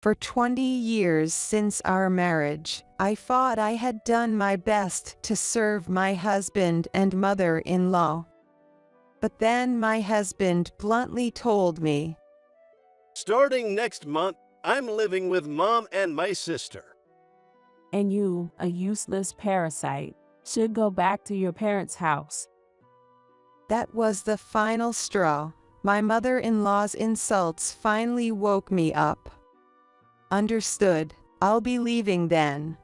For 20 years since our marriage, I thought I had done my best to serve my husband and mother-in-law. But then my husband bluntly told me, Starting next month, I'm living with Mom and my sister. And you, a useless parasite, should go back to your parents' house. that was the final straw. My mother-in-law's insults finally woke me up. Understood, I'll be leaving then.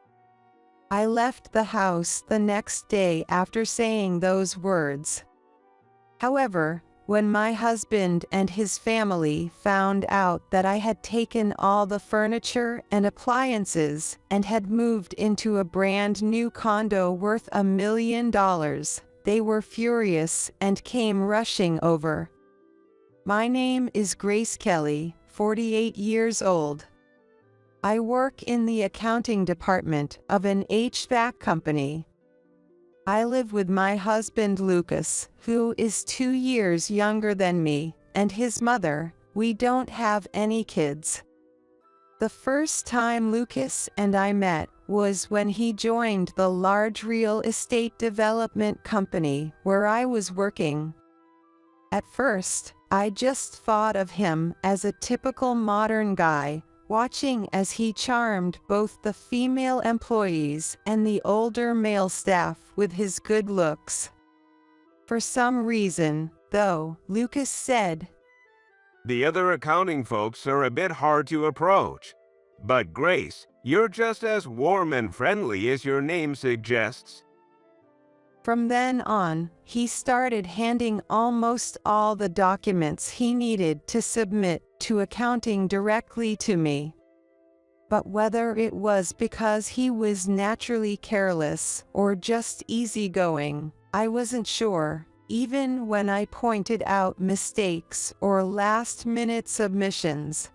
I left the house the next day after saying those words. However, when my husband and his family found out that I had taken all the furniture and appliances and had moved into a brand new condo worth $1 million, they were furious and came rushing over. My name is Grace Kelly, 48 years old. I work in the accounting department of an HVAC company. I live with my husband Lucas, who is 2 years younger than me, and his mother. We don't have any kids. The first time Lucas and I met was when he joined the large real estate development company where I was working. At first, I just thought of him as a typical modern guy, watching as he charmed both the female employees and the older male staff with his good looks. For some reason, though, Lucas said, The other accounting folks are a bit hard to approach. But Grace, you're just as warm and friendly as your name suggests. From then on, he started handing almost all the documents he needed to submit to accounting directly to me. But whether it was because he was naturally careless or just easygoing, I wasn't sure, even when I pointed out mistakes or last-minute submissions.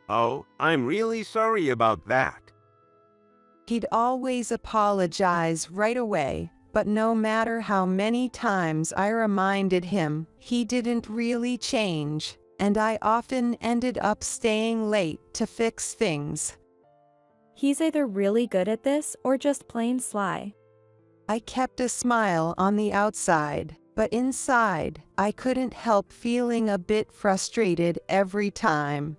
Oh, I'm really sorry about that. He'd always apologize right away, but no matter how many times I reminded him, he didn't really change, and I often ended up staying late to fix things. He's either really good at this or just plain sly. I kept a smile on the outside, but inside, I couldn't help feeling a bit frustrated every time.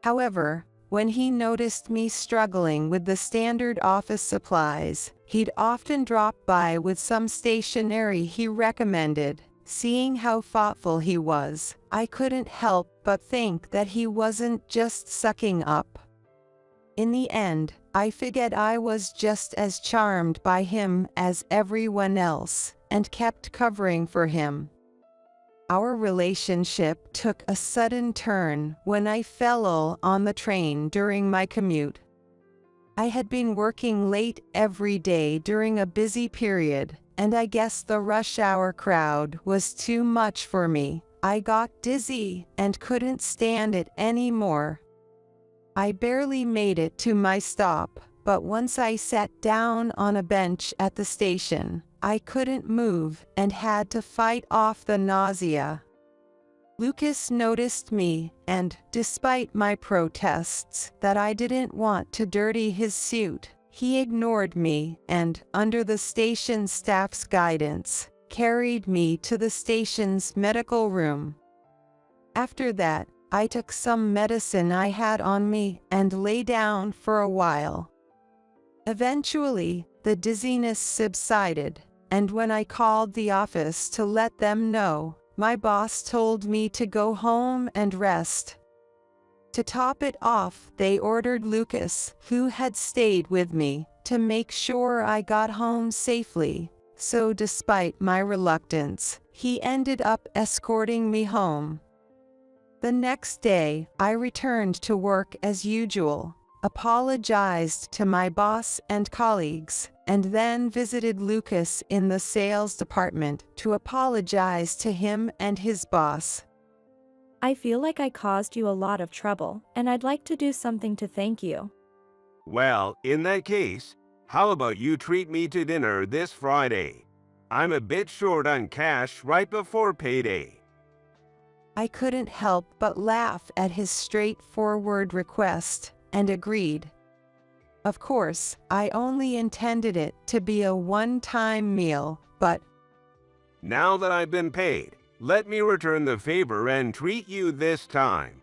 However, when he noticed me struggling with the standard office supplies, he'd often drop by with some stationery he recommended. Seeing how thoughtful he was, I couldn't help but think that he wasn't just sucking up. In the end, I figured I was just as charmed by him as everyone else, and kept covering for him. Our relationship took a sudden turn when I fell ill on the train during my commute. I had been working late every day during a busy period, and I guess the rush hour crowd was too much for me. I got dizzy and couldn't stand it anymore. I barely made it to my stop, but once I sat down on a bench at the station, I couldn't move and had to fight off the nausea. Lucas noticed me, and, despite my protests that I didn't want to dirty his suit, he ignored me and, under the station staff's guidance, carried me to the station's medical room. After that, I took some medicine I had on me and lay down for a while. Eventually, the dizziness subsided, and when I called the office to let them know, my boss told me to go home and rest. To top it off, they ordered Lucas, who had stayed with me, to make sure I got home safely. So despite my reluctance, he ended up escorting me home. The next day, I returned to work as usual, apologized to my boss and colleagues, and then visited Lucas in the sales department to apologize to him and his boss. I feel like I caused you a lot of trouble, and I'd like to do something to thank you. Well, in that case, how about you treat me to dinner this Friday? I'm a bit short on cash right before payday. I couldn't help but laugh at his straightforward request and agreed. Of course, I only intended it to be a one-time meal, but Now that I've been paid, let me return the favor and treat you this time.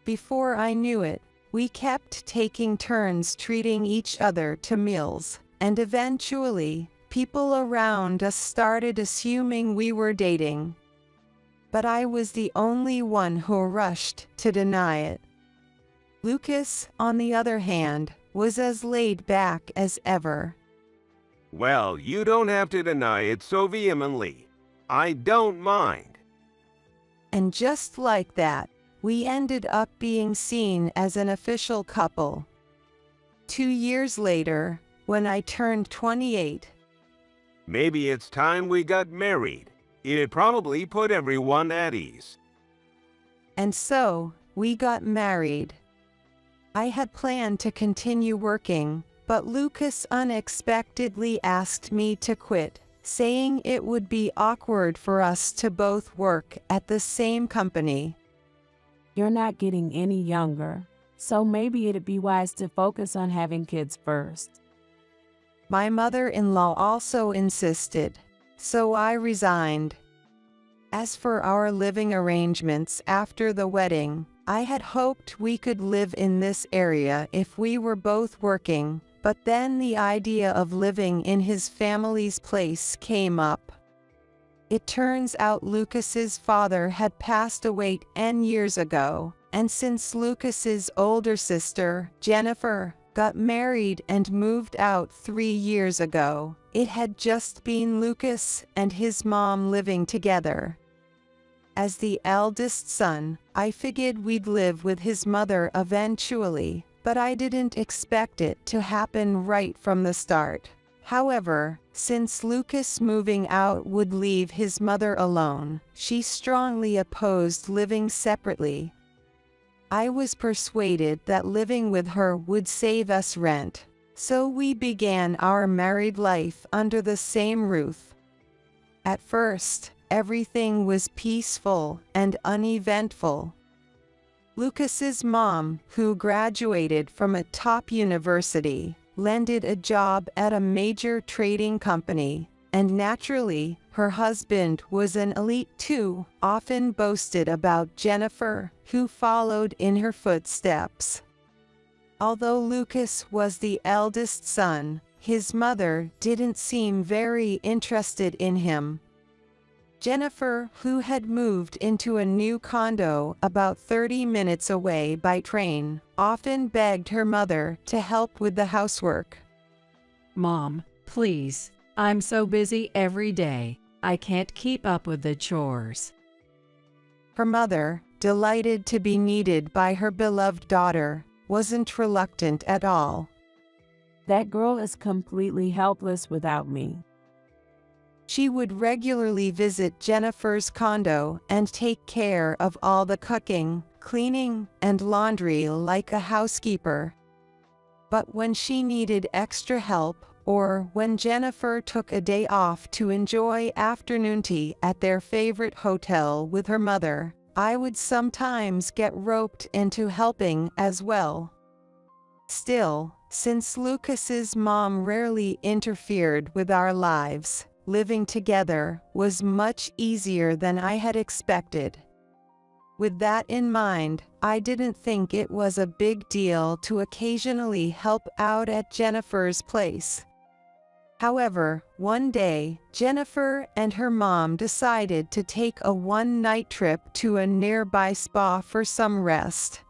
before I knew it, we kept taking turns treating each other to meals, and eventually, people around us started assuming we were dating. But I was the only one who rushed to deny it. Lucas, on the other hand, was as laid back as ever. Well, you don't have to deny it so vehemently. I don't mind. And just like that, we ended up being seen as an official couple. 2 years later, when I turned 28, Maybe it's time we got married. It'd probably put everyone at ease. and so, we got married. I had planned to continue working, but Lucas unexpectedly asked me to quit, saying it would be awkward for us to both work at the same company. You're not getting any younger, so maybe it'd be wise to focus on having kids first. My mother-in-law also insisted, so I resigned. As for our living arrangements after the wedding, I had hoped we could live in this area if we were both working, but then the idea of living in his family's place came up. It turns out Lucas's father had passed away 10 years ago, and since Lucas's older sister, Jennifer, got married and moved out 3 years ago, it had just been Lucas and his mom living together. As the eldest son, I figured we'd live with his mother eventually, but I didn't expect it to happen right from the start. However, since Lucas moving out would leave his mother alone, she strongly opposed living separately. I was persuaded that living with her would save us rent, so we began our married life under the same roof. At first, everything was peaceful and uneventful. Lucas's mom, who graduated from a top university, landed a job at a major trading company, and naturally, her husband was an elite too, often boasted about Jennifer, who followed in her footsteps. Although Lucas was the eldest son, his mother didn't seem very interested in him. Jennifer, who had moved into a new condo about 30 minutes away by train, often begged her mother to help with the housework. Mom, please. I'm so busy every day. I can't keep up with the chores. Her mother, delighted to be needed by her beloved daughter, wasn't reluctant at all. That girl is completely helpless without me. She would regularly visit Jennifer's condo and take care of all the cooking, cleaning, and laundry like a housekeeper. But when she needed extra help, or when Jennifer took a day off to enjoy afternoon tea at their favorite hotel with her mother, I would sometimes get roped into helping as well. Still, since Lucas's mom rarely interfered with our lives, living together was much easier than I had expected. With that in mind, I didn't think it was a big deal to occasionally help out at Jennifer's place. However, one day, Jennifer and her mom decided to take a one-night trip to a nearby spa for some rest.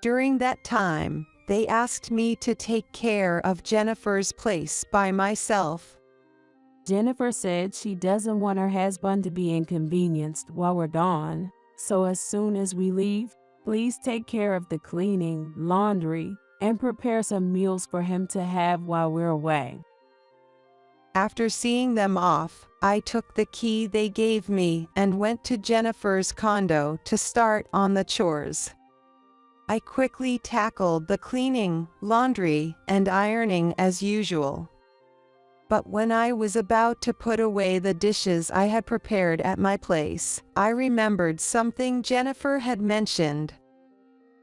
During that time, they asked me to take care of Jennifer's place by myself. Jennifer said she doesn't want her husband to be inconvenienced while we're gone, so as soon as we leave, please take care of the cleaning, laundry, and prepare some meals for him to have while we're away. After seeing them off, I took the key they gave me and went to Jennifer's condo to start on the chores. I quickly tackled the cleaning, laundry, and ironing as usual. But when I was about to put away the dishes I had prepared at my place, I remembered something Jennifer had mentioned.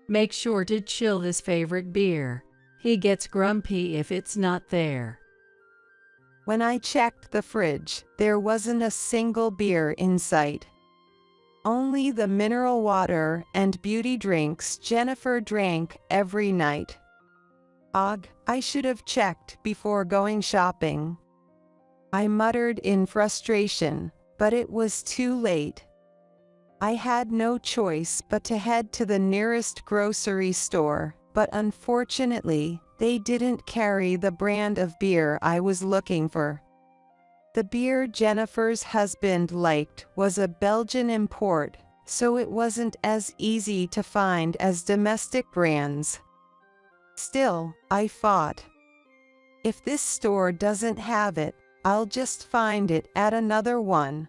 Make sure to chill his favorite beer. He gets grumpy if it's not there. When I checked the fridge, there wasn't a single beer in sight. Only the mineral water and beauty drinks Jennifer drank every night. Ugh, I should have checked before going shopping. I muttered in frustration, but it was too late. I had no choice but to head to the nearest grocery store, but unfortunately, they didn't carry the brand of beer I was looking for. The beer Jennifer's husband liked was a Belgian import, so it wasn't as easy to find as domestic brands. Still, I thought, if this store doesn't have it, I'll just find it at another one.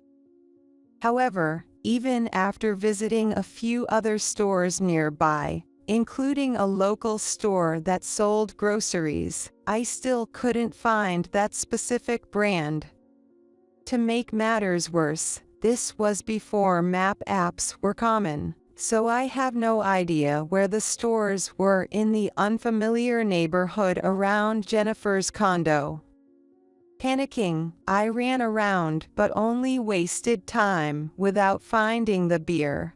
However, even after visiting a few other stores nearby, including a local store that sold groceries, I still couldn't find that specific brand. To make matters worse, this was before map apps were common, so I have no idea where the stores were in the unfamiliar neighborhood around Jennifer's condo. Panicking, I ran around but only wasted time without finding the beer.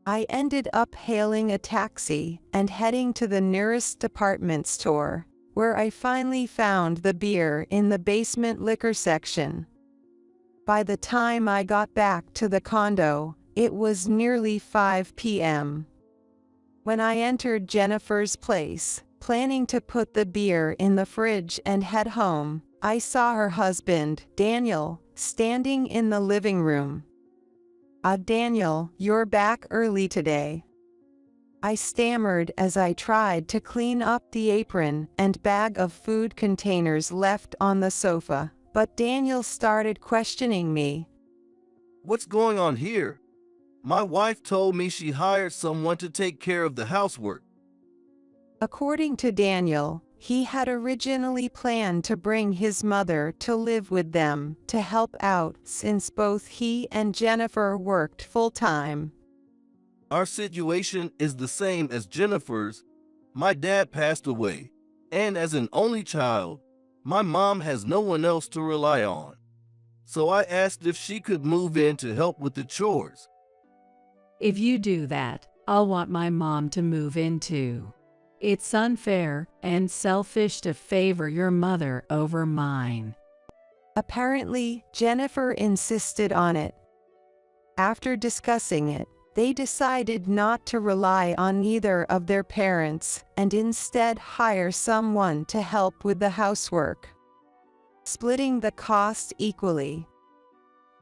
I ended up hailing a taxi and heading to the nearest department store, where I finally found the beer in the basement liquor section. By the time I got back to the condo, it was nearly 5 p.m. When I entered Jennifer's place, planning to put the beer in the fridge and head home, I saw her husband, Daniel, standing in the living room. Daniel, you're back early today," I stammered as I tried to clean up the apron and bag of food containers left on the sofa, but Daniel started questioning me. "What's going on here? My wife told me she hired someone to take care of the housework." According to Daniel, he had originally planned to bring his mother to live with them to help out since both he and Jennifer worked full-time. "Our situation is the same as Jennifer's. My dad passed away, and as an only child, my mom has no one else to rely on. So I asked if she could move in to help with the chores." If you do that, I'll want my mom to move in too. It's unfair and selfish to favor your mother over mine. Apparently, Jennifer insisted on it. After discussing it, they decided not to rely on either of their parents and instead hire someone to help with the housework, splitting the cost equally.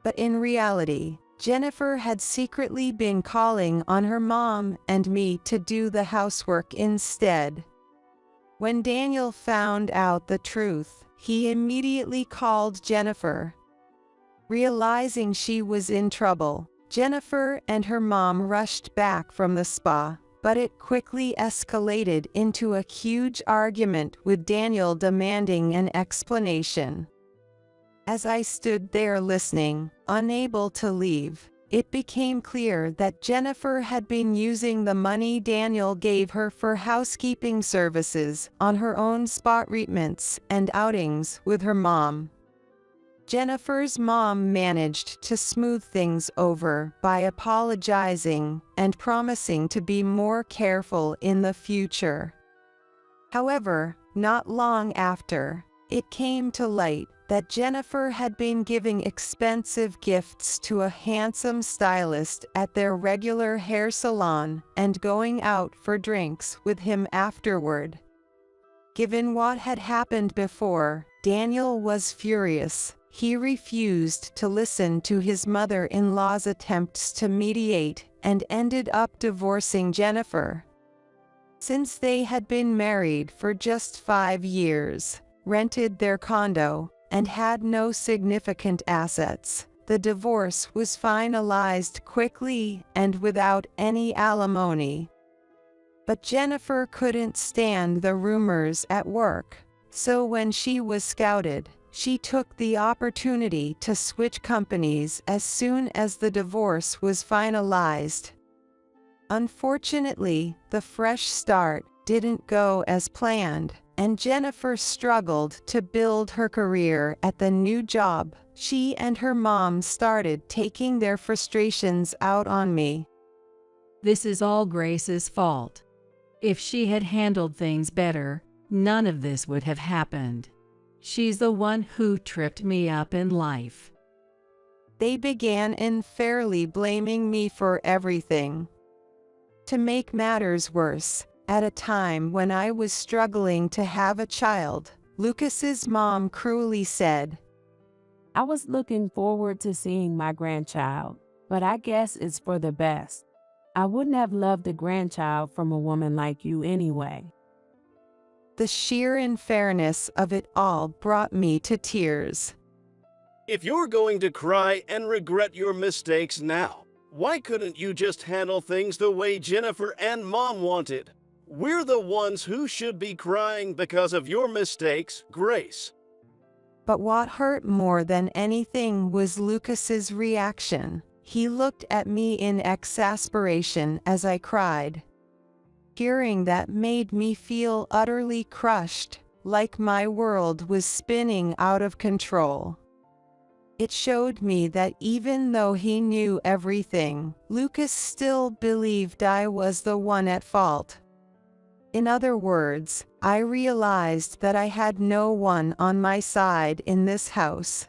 But in reality, Jennifer had secretly been calling on her mom and me to do the housework instead. When Daniel found out the truth, he immediately called Jennifer. Realizing she was in trouble, Jennifer and her mom rushed back from the spa, but it quickly escalated into a huge argument with Daniel demanding an explanation. As I stood there listening, unable to leave, it became clear that Jennifer had been using the money Daniel gave her for housekeeping services on her own spa treatments and outings with her mom. Jennifer's mom managed to smooth things over by apologizing and promising to be more careful in the future. However, not long after, it came to light that Jennifer had been giving expensive gifts to a handsome stylist at their regular hair salon and going out for drinks with him afterward. Given what had happened before, Daniel was furious. He refused to listen to his mother-in-law's attempts to mediate and ended up divorcing Jennifer. Since they had been married for just 5 years, rented their condo, and had no significant assets, the divorce was finalized quickly and without any alimony. But Jennifer couldn't stand the rumors at work, so when she was scouted, she took the opportunity to switch companies as soon as the divorce was finalized. Unfortunately, the fresh start didn't go as planned, and Jennifer struggled to build her career at the new job. She and her mom started taking their frustrations out on me. This is all Grace's fault. If she had handled things better, none of this would have happened. She's the one who tripped me up in life. They began unfairly blaming me for everything. To make matters worse, at a time when I was struggling to have a child, Lucas's mom cruelly said, I was looking forward to seeing my grandchild, but I guess it's for the best. I wouldn't have loved a grandchild from a woman like you anyway. The sheer unfairness of it all brought me to tears. If you're going to cry and regret your mistakes now, why couldn't you just handle things the way Jennifer and Mom wanted? We're the ones who should be crying because of your mistakes, Grace. But what hurt more than anything was Lucas's reaction. He looked at me in exasperation as I cried. Hearing that made me feel utterly crushed, like my world was spinning out of control. It showed me that even though he knew everything, Lucas still believed I was the one at fault. In other words, I realized that I had no one on my side in this house.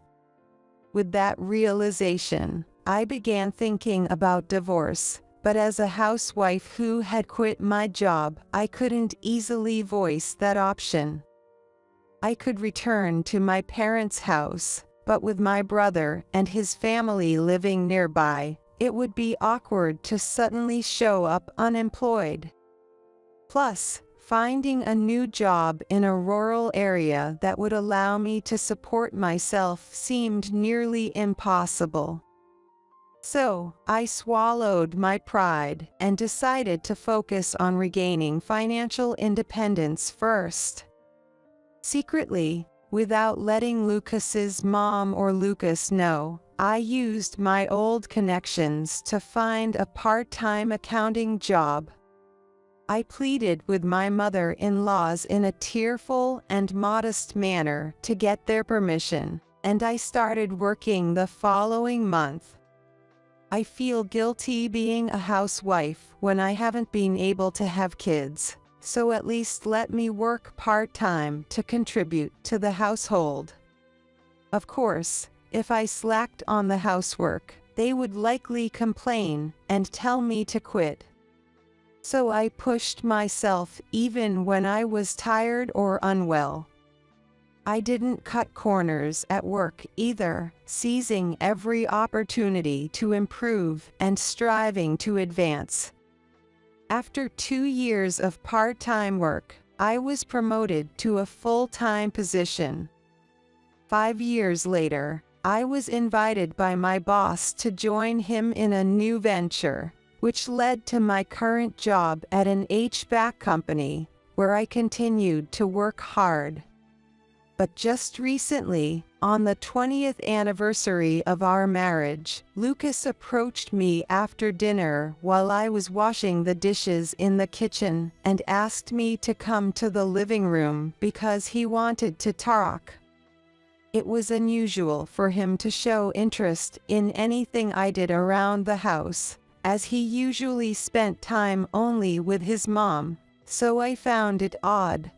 With that realization, I began thinking about divorce, but as a housewife who had quit my job, I couldn't easily voice that option. I could return to my parents' house, but with my brother and his family living nearby, it would be awkward to suddenly show up unemployed. Plus, finding a new job in a rural area that would allow me to support myself seemed nearly impossible. So, I swallowed my pride and decided to focus on regaining financial independence first. Secretly, without letting Lucas's mom or Lucas know, I used my old connections to find a part-time accounting job. I pleaded with my mother-in-laws in a tearful and modest manner to get their permission, and I started working the following month. I feel guilty being a housewife when I haven't been able to have kids, so at least let me work part-time to contribute to the household. Of course, if I slacked on the housework, they would likely complain and tell me to quit. So I pushed myself even when I was tired or unwell. I didn't cut corners at work either, seizing every opportunity to improve and striving to advance. After 2 years of part-time work, I was promoted to a full-time position. 5 years later, I was invited by my boss to join him in a new venture, which led to my current job at an HVAC company, where I continued to work hard. But just recently, on the 20th anniversary of our marriage, Lucas approached me after dinner while I was washing the dishes in the kitchen and asked me to come to the living room because he wanted to talk. It was unusual for him to show interest in anything I did around the house, as he usually spent time only with his mom, so I found it odd.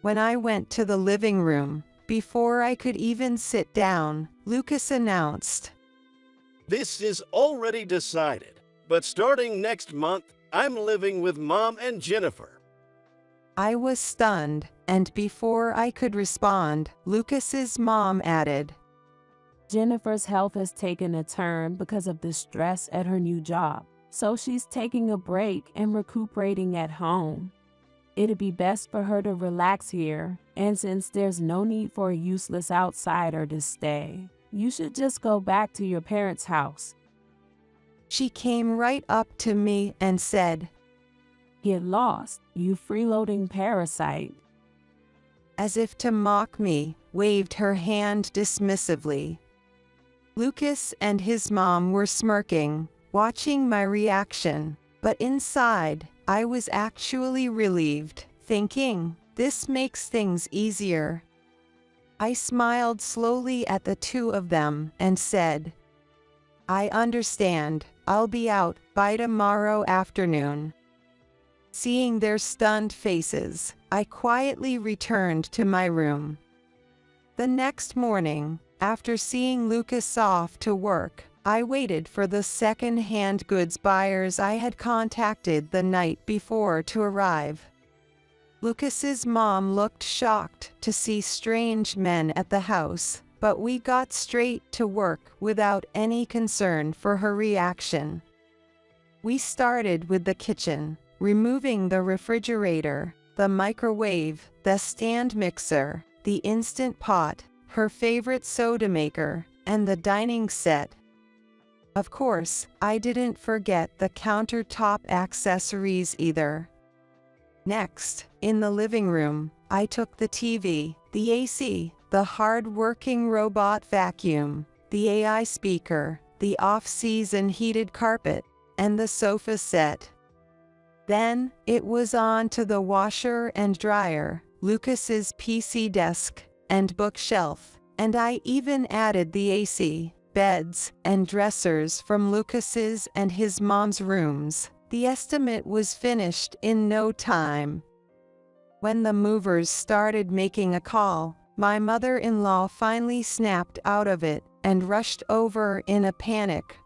When I went to the living room, before I could even sit down, Lucas announced, This is already decided, but starting next month, I'm living with Mom and Jennifer. I was stunned, and before I could respond, Lucas's mom added, Jennifer's health has taken a turn because of the stress at her new job, so she's taking a break and recuperating at home. It'd be best for her to relax here, and since there's no need for a useless outsider to stay, you should just go back to your parents' house. She came right up to me and said, Get lost, you freeloading parasite. As if to mock me, waved her hand dismissively. Lucas and his mom were smirking, watching my reaction, but inside, I was actually relieved, thinking, this makes things easier. I smiled slowly at the two of them and said, I understand, I'll be out by tomorrow afternoon. Seeing their stunned faces, I quietly returned to my room. The next morning, after seeing Lucas off to work, I waited for the second-hand goods buyers I had contacted the night before to arrive. Lucas's mom looked shocked to see strange men at the house, but we got straight to work without any concern for her reaction. We started with the kitchen, removing the refrigerator, the microwave, the stand mixer, the instant pot, her favorite soda maker, and the dining set. Of course, I didn't forget the countertop accessories either. Next, in the living room, I took the TV, the AC, the hard-working robot vacuum, the AI speaker, the off-season heated carpet, and the sofa set. Then, it was on to the washer and dryer, Lucas's PC desk, and bookshelf, and I even added the AC, beds, and dressers from Lucas's and his mom's rooms. The estimate was finished in no time. When the movers started making a call, my mother-in-law finally snapped out of it and rushed over in a panic.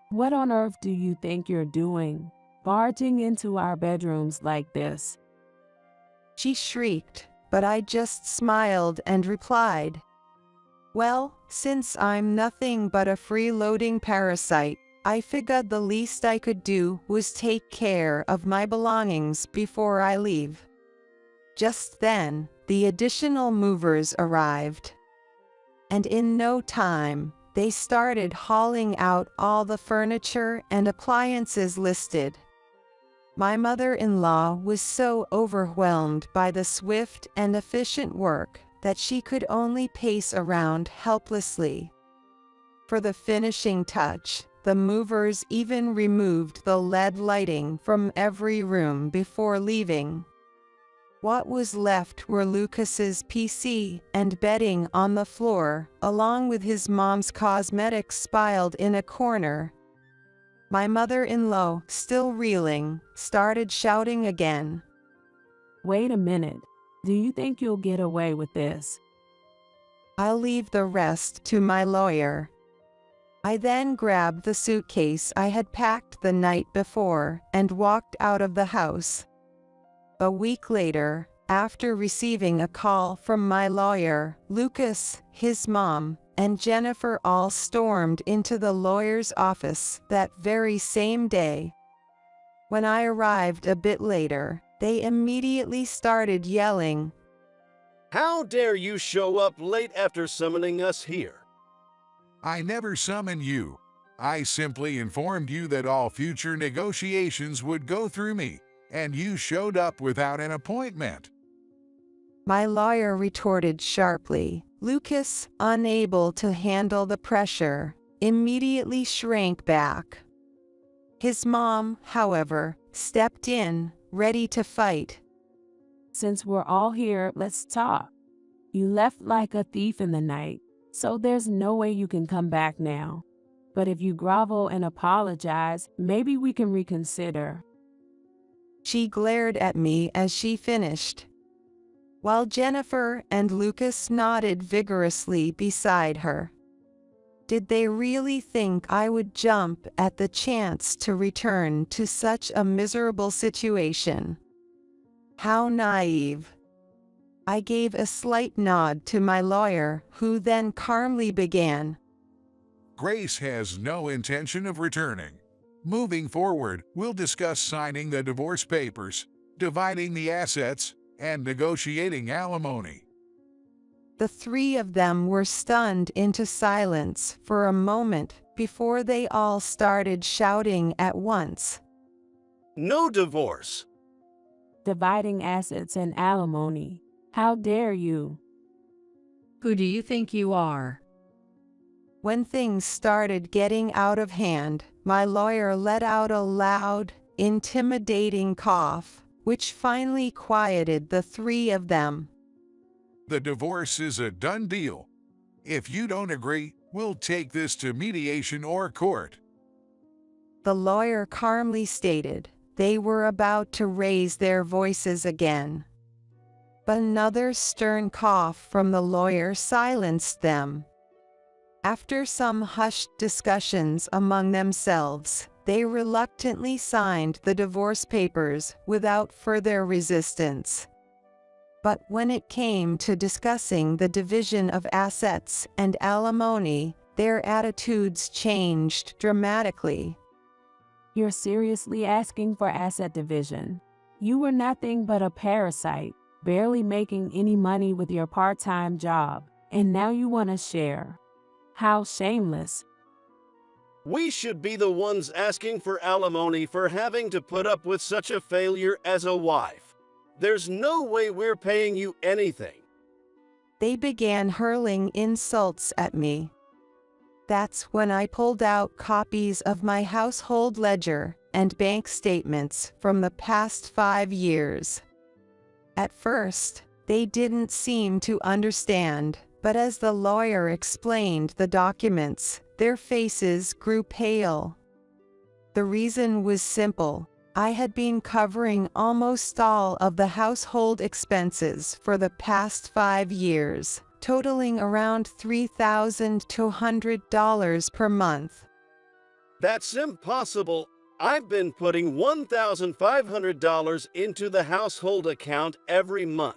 What on earth do you think you're doing, barging into our bedrooms like this? She shrieked, but I just smiled and replied, well, since I'm nothing but a freeloading parasite, I figured the least I could do was take care of my belongings before I leave. Just then, the additional movers arrived. And in no time, they started hauling out all the furniture and appliances listed. My mother-in-law was so overwhelmed by the swift and efficient work that she could only pace around helplessly. For the finishing touch, the movers even removed the LED lighting from every room before leaving. What was left were Lucas's PC and bedding on the floor, along with his mom's cosmetics piled in a corner. My mother-in-law, still reeling, started shouting again. Wait a minute. Do you think you'll get away with this? I'll leave the rest to my lawyer. I then grabbed the suitcase I had packed the night before and walked out of the house. A week later, after receiving a call from my lawyer, Lucas, his mom, and Jennifer all stormed into the lawyer's office that very same day. When I arrived a bit later, they immediately started yelling, How dare you show up late after summoning us here? I never summoned you. I simply informed you that all future negotiations would go through me, and you showed up without an appointment. My lawyer retorted sharply. Lucas, unable to handle the pressure, immediately shrank back. His mom, however, stepped in, ready to fight. Since we're all here, let's talk. You left like a thief in the night, so there's no way you can come back now. But if you grovel and apologize, maybe we can reconsider. She glared at me as she finished, while Jennifer and Lucas nodded vigorously beside her. Did they really think I would jump at the chance to return to such a miserable situation? How naive. I gave a slight nod to my lawyer, who then calmly began. Grace has no intention of returning. Moving forward, we'll discuss signing the divorce papers, dividing the assets, and negotiating alimony. The three of them were stunned into silence for a moment before they all started shouting at once. No divorce. Dividing assets and alimony. How dare you? Who do you think you are? When things started getting out of hand, my lawyer let out a loud, intimidating cough, which finally quieted the three of them. The divorce is a done deal. If you don't agree, we'll take this to mediation or court. The lawyer calmly stated they were about to raise their voices again. But another stern cough from the lawyer silenced them. After some hushed discussions among themselves, they reluctantly signed the divorce papers without further resistance. But when it came to discussing the division of assets and alimony, their attitudes changed dramatically. You're seriously asking for asset division. You were nothing but a parasite, barely making any money with your part-time job, and now you want to share. How shameless. We should be the ones asking for alimony for having to put up with such a failure as a wife. There's no way we're paying you anything. They began hurling insults at me. That's when I pulled out copies of my household ledger and bank statements from the past 5 years. At first, they didn't seem to understand, but as the lawyer explained the documents, their faces grew pale. The reason was simple. I had been covering almost all of the household expenses for the past 5 years, totaling around $3,200 per month. That's impossible. I've been putting $1,500 into the household account every month.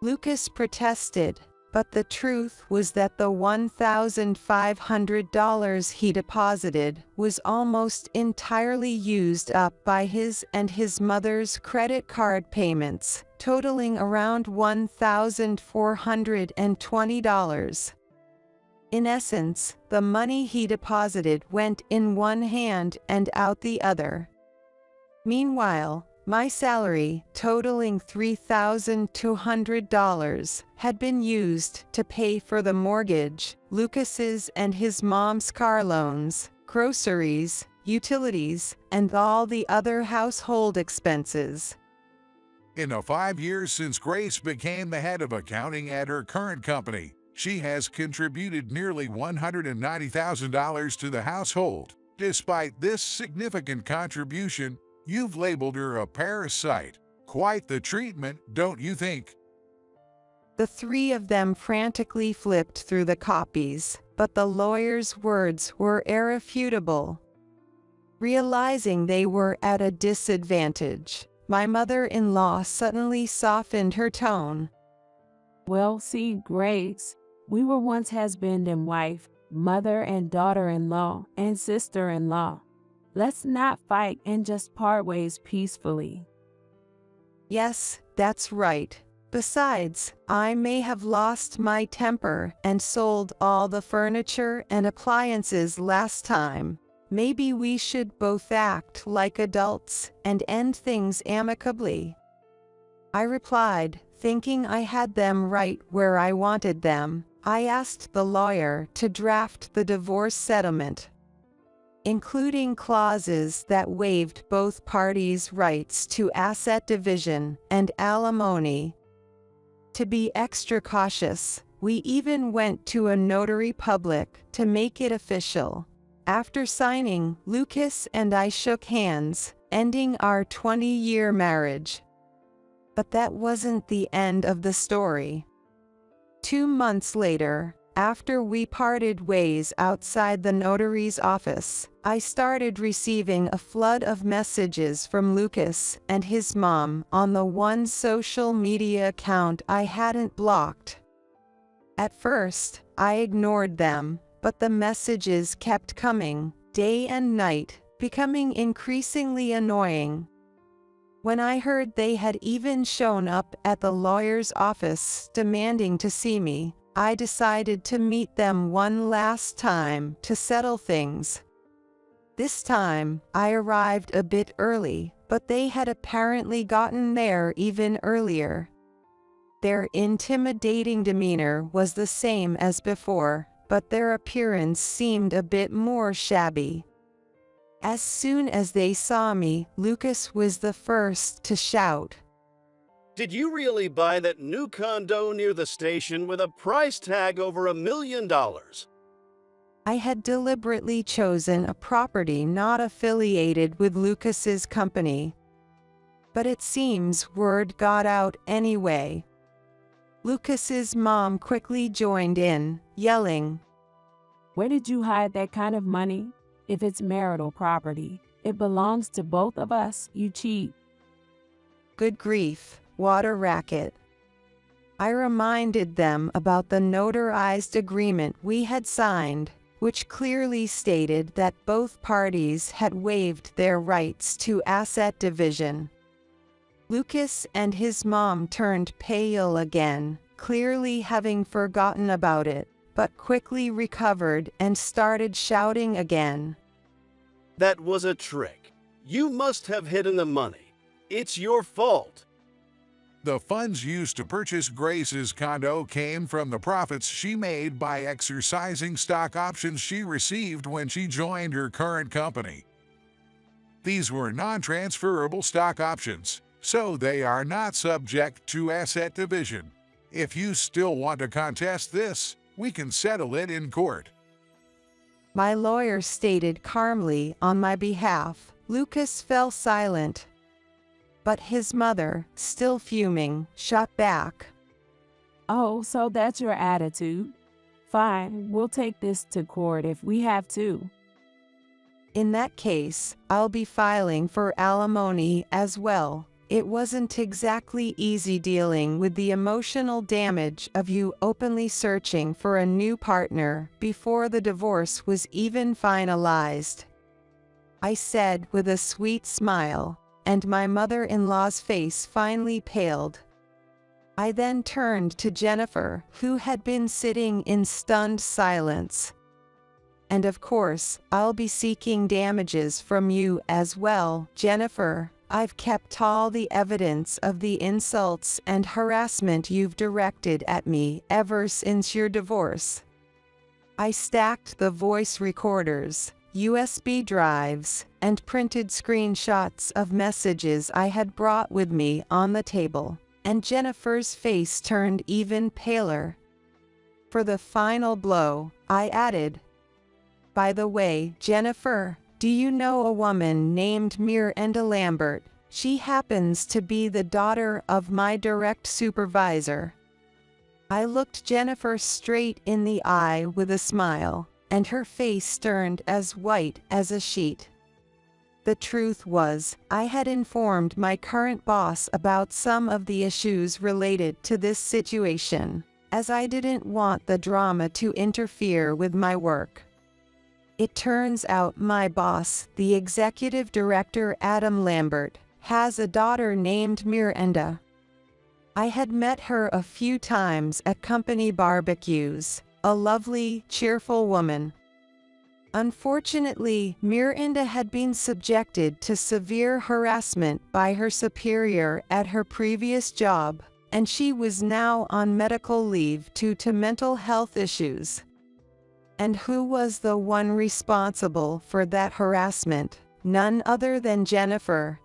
Lucas protested, but the truth was that the $1,500 he deposited was almost entirely used up by his and his mother's credit card payments, totaling around $1,420. In essence, the money he deposited went in one hand and out the other. Meanwhile, my salary, totaling $3,200, had been used to pay for the mortgage, Lucas's and his mom's car loans, groceries, utilities, and all the other household expenses. In the 5 years since Grace became the head of accounting at her current company, she has contributed nearly $190,000 to the household. Despite this significant contribution, you've labeled her a parasite. Quite the treatment, don't you think? The three of them frantically flipped through the copies, but the lawyer's words were irrefutable. Realizing they were at a disadvantage, my mother-in-law suddenly softened her tone. Well, see, Grace, we were once husband and wife, mother and daughter-in-law, and sister-in-law. Let's not fight and just part ways peacefully. Yes, that's right. Besides, I may have lost my temper and sold all the furniture and appliances last time. Maybe we should both act like adults and end things amicably. I replied, thinking I had them right where I wanted them. I asked the lawyer to draft the divorce settlement, including clauses that waived both parties' rights to asset division and alimony. To be extra cautious, we even went to a notary public to make it official. After signing, Lucas and I shook hands, ending our 20-year marriage. But that wasn't the end of the story. 2 months later, after we parted ways outside the notary's office, I started receiving a flood of messages from Lucas and his mom on the one social media account I hadn't blocked. At first, I ignored them, but the messages kept coming, day and night, becoming increasingly annoying. When I heard they had even shown up at the lawyer's office demanding to see me, I decided to meet them one last time to settle things. This time, I arrived a bit early, but they had apparently gotten there even earlier. Their intimidating demeanor was the same as before, but their appearance seemed a bit more shabby. As soon as they saw me, Lucas was the first to shout. Did you really buy that new condo near the station with a price tag over $1 million? I had deliberately chosen a property not affiliated with Lucas's company. But it seems word got out anyway. Lucas's mom quickly joined in, yelling, Where did you hide that kind of money? If it's marital property, it belongs to both of us, you cheat. Good grief, what a racket. I reminded them about the notarized agreement we had signed, which clearly stated that both parties had waived their rights to asset division. Lucas and his mom turned pale again, clearly having forgotten about it, but quickly recovered and started shouting again. That was a trick. You must have hidden the money. It's your fault. The funds used to purchase Grace's condo came from the profits she made by exercising stock options she received when she joined her current company. These were non-transferable stock options, so they are not subject to asset division. If you still want to contest this, we can settle it in court. My lawyer stated calmly on my behalf. Lucas fell silent. But his mother, still fuming, shot back. Oh, so that's your attitude? Fine, we'll take this to court if we have to. In that case, I'll be filing for alimony as well. It wasn't exactly easy dealing with the emotional damage of you openly searching for a new partner before the divorce was even finalized. I said with a sweet smile, and my mother-in-law's face finally paled. I then turned to Jennifer, who had been sitting in stunned silence. And of course, I'll be seeking damages from you as well, Jennifer. I've kept all the evidence of the insults and harassment you've directed at me ever since your divorce. I stacked the voice recorders, USB drives, and printed screenshots of messages I had brought with me on the table, and Jennifer's face turned even paler. For the final blow, I added, By the way, Jennifer, do you know a woman named Miranda Lambert? She happens to be the daughter of my direct supervisor. I looked Jennifer straight in the eye with a smile, and her face turned as white as a sheet. The truth was, I had informed my current boss about some of the issues related to this situation, as I didn't want the drama to interfere with my work. It turns out my boss, the executive director Adam Lambert, has a daughter named Miranda. I had met her a few times at company barbecues, a lovely, cheerful woman. Unfortunately, Miranda had been subjected to severe harassment by her superior at her previous job, and she was now on medical leave due to mental health issues. And who was the one responsible for that harassment? None other than Jennifer.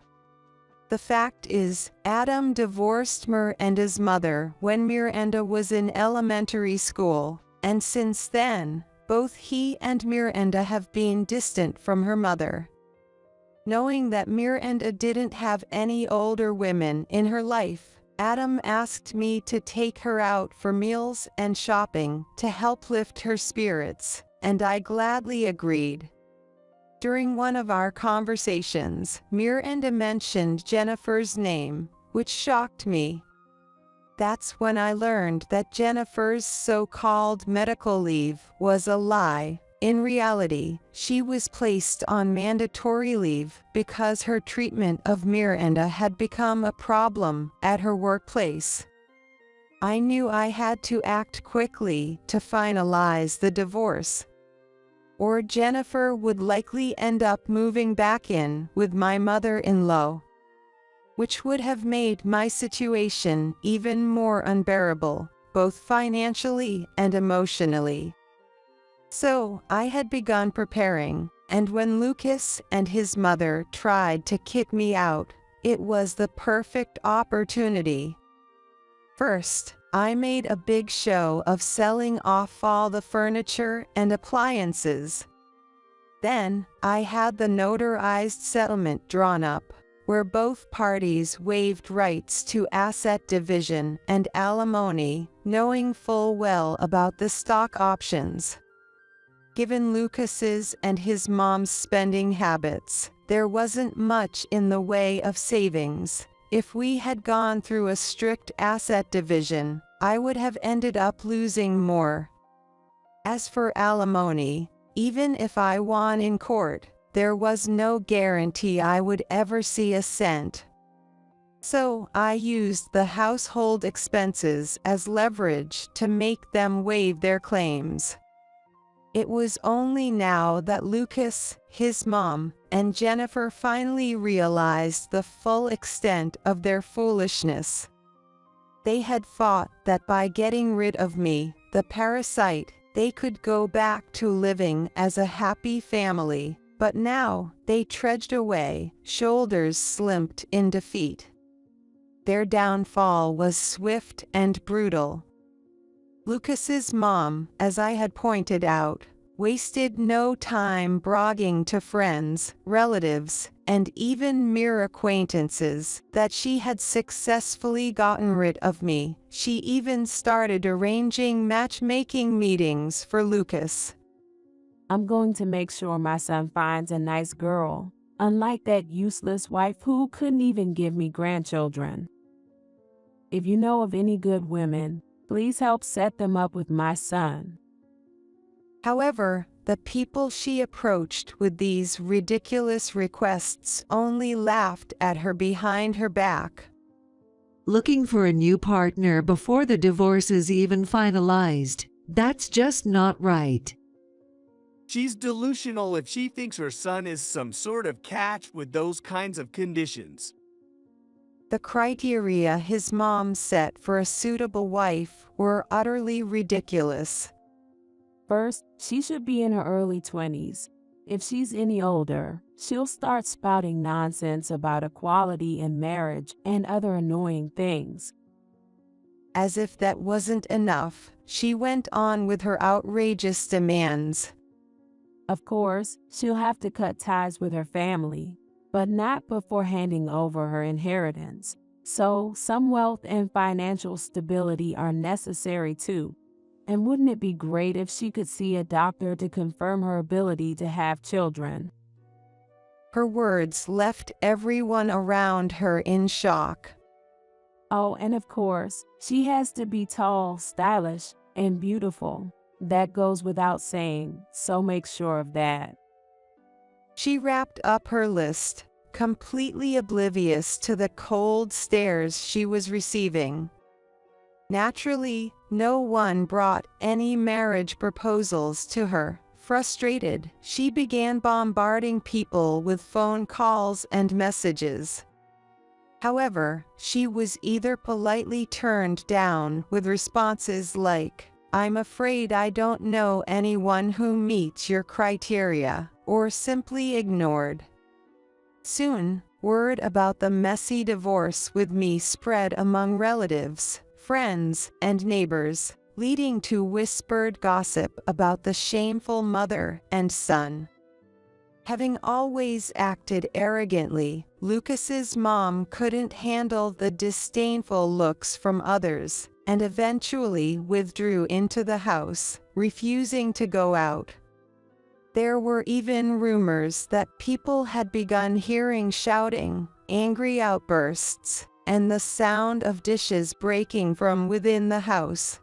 The fact is, Adam divorced Miranda's mother when Miranda was in elementary school, and since then, both he and Miranda have been distant from her mother. Knowing that Miranda didn't have any older women in her life, Adam asked me to take her out for meals and shopping to help lift her spirits, and I gladly agreed. During one of our conversations, Miranda mentioned Jennifer's name, which shocked me. That's when I learned that Jennifer's so-called medical leave was a lie. In reality, she was placed on mandatory leave because her treatment of Miranda had become a problem at her workplace. I knew I had to act quickly to finalize the divorce, or Jennifer would likely end up moving back in with my mother-in-law. which would have made my situation even more unbearable, both financially and emotionally. So, I had begun preparing, and when Lucas and his mother tried to kick me out, it was the perfect opportunity. First, I made a big show of selling off all the furniture and appliances. Then, I had the notarized settlement drawn up, where both parties waived rights to asset division and alimony, knowing full well about the stock options. Given Lucas's and his mom's spending habits, there wasn't much in the way of savings. If we had gone through a strict asset division, I would have ended up losing more. As for alimony, even if I won in court, there was no guarantee I would ever see a cent. So I used the household expenses as leverage to make them waive their claims. It was only now that Lucas, his mom, and Jennifer finally realized the full extent of their foolishness. They had thought that by getting rid of me, the parasite, they could go back to living as a happy family, but now they trudged away, shoulders slumped in defeat. Their downfall was swift and brutal. Lucas's mom, as I had pointed out, wasted no time bragging to friends, relatives, and even mere acquaintances that she had successfully gotten rid of me. She even started arranging matchmaking meetings for Lucas. I'm going to make sure my son finds a nice girl, unlike that useless wife who couldn't even give me grandchildren. If you know of any good women, please help set them up with my son. However, the people she approached with these ridiculous requests only laughed at her behind her back. Looking for a new partner before the divorce is even finalized. That's just not right. She's delusional if she thinks her son is some sort of catch with those kinds of conditions. The criteria his mom set for a suitable wife were utterly ridiculous. First, she should be in her early 20s. If she's any older, she'll start spouting nonsense about equality in marriage and other annoying things. As if that wasn't enough, she went on with her outrageous demands. Of course, she'll have to cut ties with her family, but not before handing over her inheritance. So, some wealth and financial stability are necessary too. And wouldn't it be great if she could see a doctor to confirm her ability to have children? Her words left everyone around her in shock. Oh, and of course, she has to be tall, stylish, and beautiful. That goes without saying, so make sure of that. She wrapped up her list, completely oblivious to the cold stares she was receiving. Naturally, no one brought any marriage proposals to her. Frustrated, she began bombarding people with phone calls and messages. However, she was either politely turned down with responses like, "I'm afraid I don't know anyone who meets your criteria," or simply ignored. Soon, word about the messy divorce with me spread among relatives, friends, and neighbors, leading to whispered gossip about the shameful mother and son. Having always acted arrogantly, Lucas's mom couldn't handle the disdainful looks from others, and eventually withdrew into the house, refusing to go out. There were even rumors that people had begun hearing shouting, angry outbursts, and the sound of dishes breaking from within the house.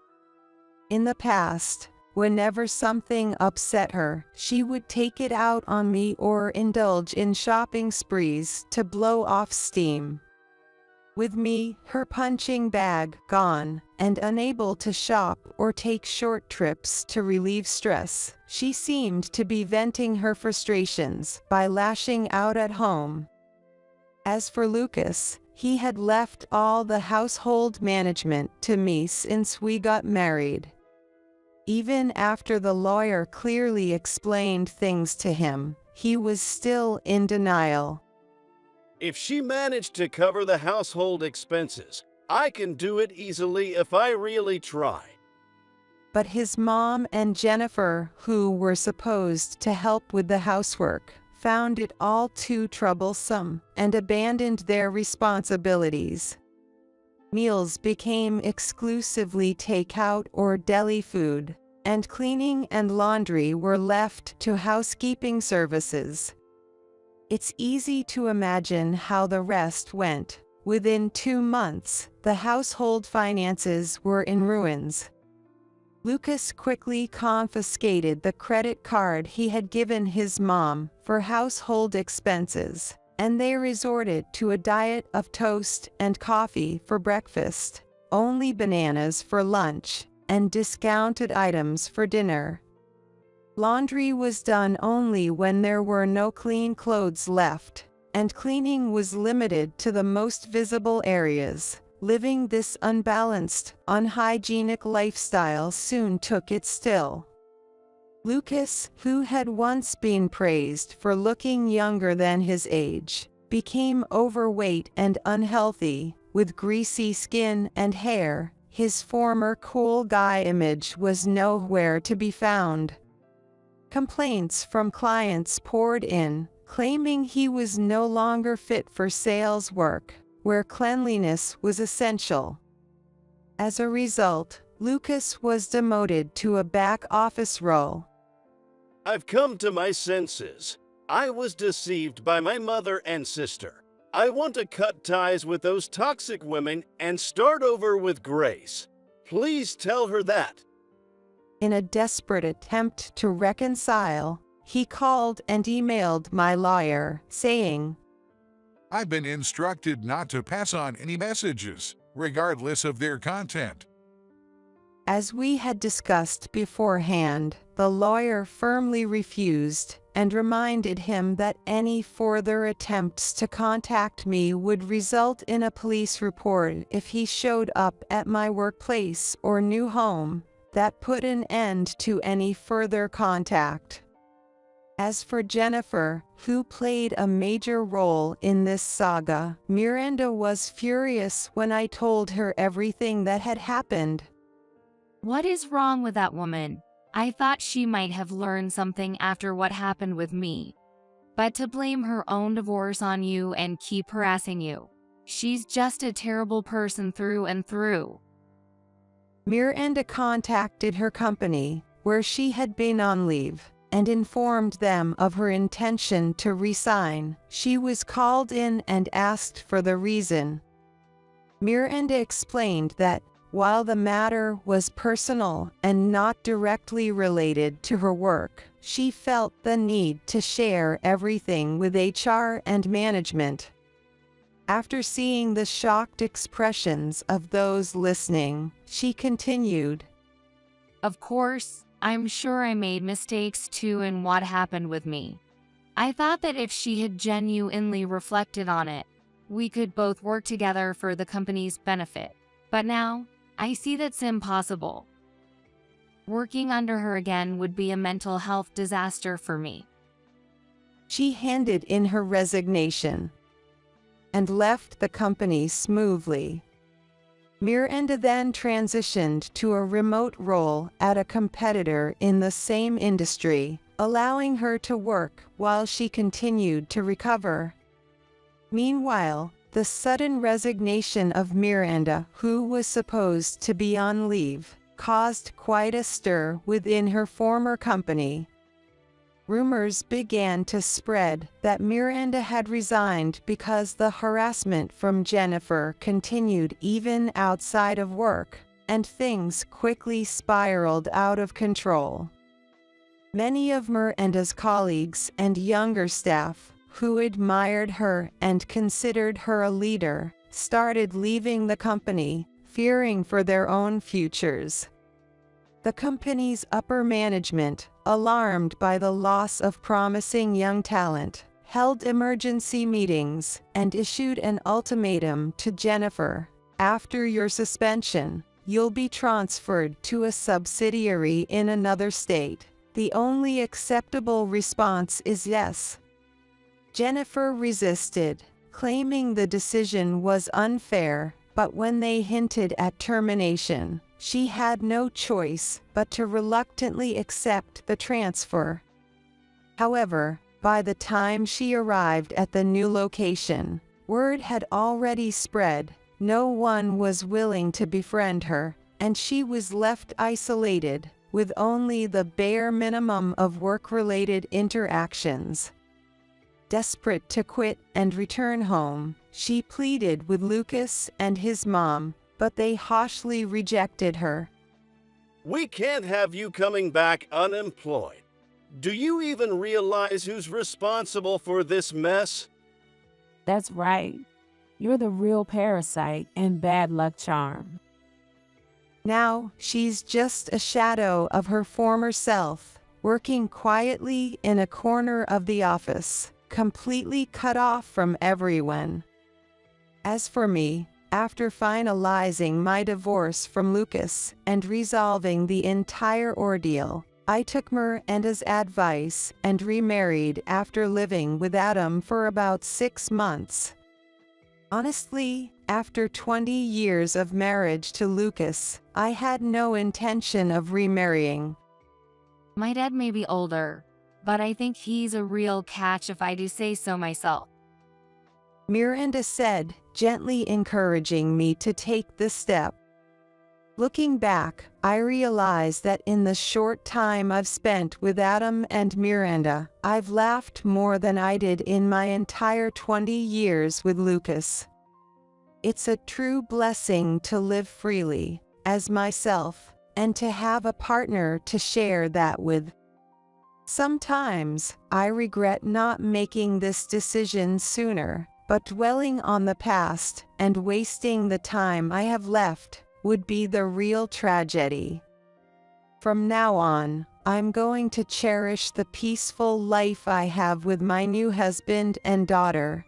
In the past, whenever something upset her, she would take it out on me or indulge in shopping sprees to blow off steam. With me, her punching bag gone, and unable to shop or take short trips to relieve stress, she seemed to be venting her frustrations by lashing out at home. As for Lucas, He had left all the household management to me since we got married. Even after the lawyer clearly explained things to him, he was still in denial. If she managed to cover the household expenses, I can do it easily if I really try. But his mom and Jennifer, who were supposed to help with the housework, found it all too troublesome and abandoned their responsibilities. Meals became exclusively takeout or deli food, and cleaning and laundry were left to housekeeping services. It's easy to imagine how the rest went. Within 2 months, the household finances were in ruins. Lucas quickly confiscated the credit card he had given his mom for household expenses, and they resorted to a diet of toast and coffee for breakfast, only bananas for lunch, and discounted items for dinner. Laundry was done only when there were no clean clothes left, and cleaning was limited to the most visible areas. Living this unbalanced, unhygienic lifestyle soon took its toll. Lucas, who had once been praised for looking younger than his age, became overweight and unhealthy, with greasy skin and hair. His former cool guy image was nowhere to be found. Complaints from clients poured in, claiming he was no longer fit for sales work, where cleanliness was essential. As a result, Lucas was demoted to a back office role. I've come to my senses. I was deceived by my mother and sister. I want to cut ties with those toxic women and start over with Grace. Please tell her that. In a desperate attempt to reconcile, he called and emailed my lawyer, saying, I've been instructed not to pass on any messages, regardless of their content. As we had discussed beforehand, the lawyer firmly refused and reminded him that any further attempts to contact me would result in a police report if he showed up at my workplace or new home. That put an end to any further contact. As for Jennifer, who played a major role in this saga, Miranda was furious when I told her everything that had happened. What is wrong with that woman? I thought she might have learned something after what happened with me. But to blame her own divorce on you and keep harassing you. She's just a terrible person through and through. Miranda contacted her company, where she had been on leave, and informed them of her intention to resign. She was called in and asked for the reason. Miranda explained that, while the matter was personal and not directly related to her work, she felt the need to share everything with HR and management. After seeing the shocked expressions of those listening, she continued, Of course, I'm sure I made mistakes too in what happened with me. I thought that if she had genuinely reflected on it, we could both work together for the company's benefit. But now, I see that's impossible. Working under her again would be a mental health disaster for me. She handed in her resignation and left the company smoothly. Miranda then transitioned to a remote role at a competitor in the same industry, allowing her to work while she continued to recover. Meanwhile, the sudden resignation of Miranda, who was supposed to be on leave, caused quite a stir within her former company. Rumors began to spread that Miranda had resigned because the harassment from Jennifer continued even outside of work, and things quickly spiraled out of control. Many of Miranda's colleagues and younger staff, who admired her and considered her a leader, started leaving the company, fearing for their own futures. The company's upper management, alarmed by the loss of promising young talent, held emergency meetings, and issued an ultimatum to Jennifer. After your suspension, you'll be transferred to a subsidiary in another state. The only acceptable response is yes. Jennifer resisted, claiming the decision was unfair, but when they hinted at termination, she had no choice but to reluctantly accept the transfer. However, by the time she arrived at the new location, word had already spread. No one was willing to befriend her, and she was left isolated, with only the bare minimum of work-related interactions. Desperate to quit and return home, she pleaded with Lucas and his mom, but they harshly rejected her. We can't have you coming back unemployed. Do you even realize who's responsible for this mess? That's right. You're the real parasite and bad luck charm. Now, she's just a shadow of her former self, working quietly in a corner of the office, completely cut off from everyone. As for me, after finalizing my divorce from Lucas and resolving the entire ordeal, I took Miranda's advice and remarried after living with Adam for about 6 months. Honestly, after 20 years of marriage to Lucas, I had no intention of remarrying. My dad may be older, but I think he's a real catch if I do say so myself. Miranda said, gently encouraging me to take the step. Looking back, I realized that in the short time I've spent with Adam and Miranda, I've laughed more than I did in my entire 20 years with Lucas. It's a true blessing to live freely, as myself, and to have a partner to share that with. Sometimes, I regret not making this decision sooner, but dwelling on the past and wasting the time I have left would be the real tragedy. From now on, I'm going to cherish the peaceful life I have with my new husband and daughter,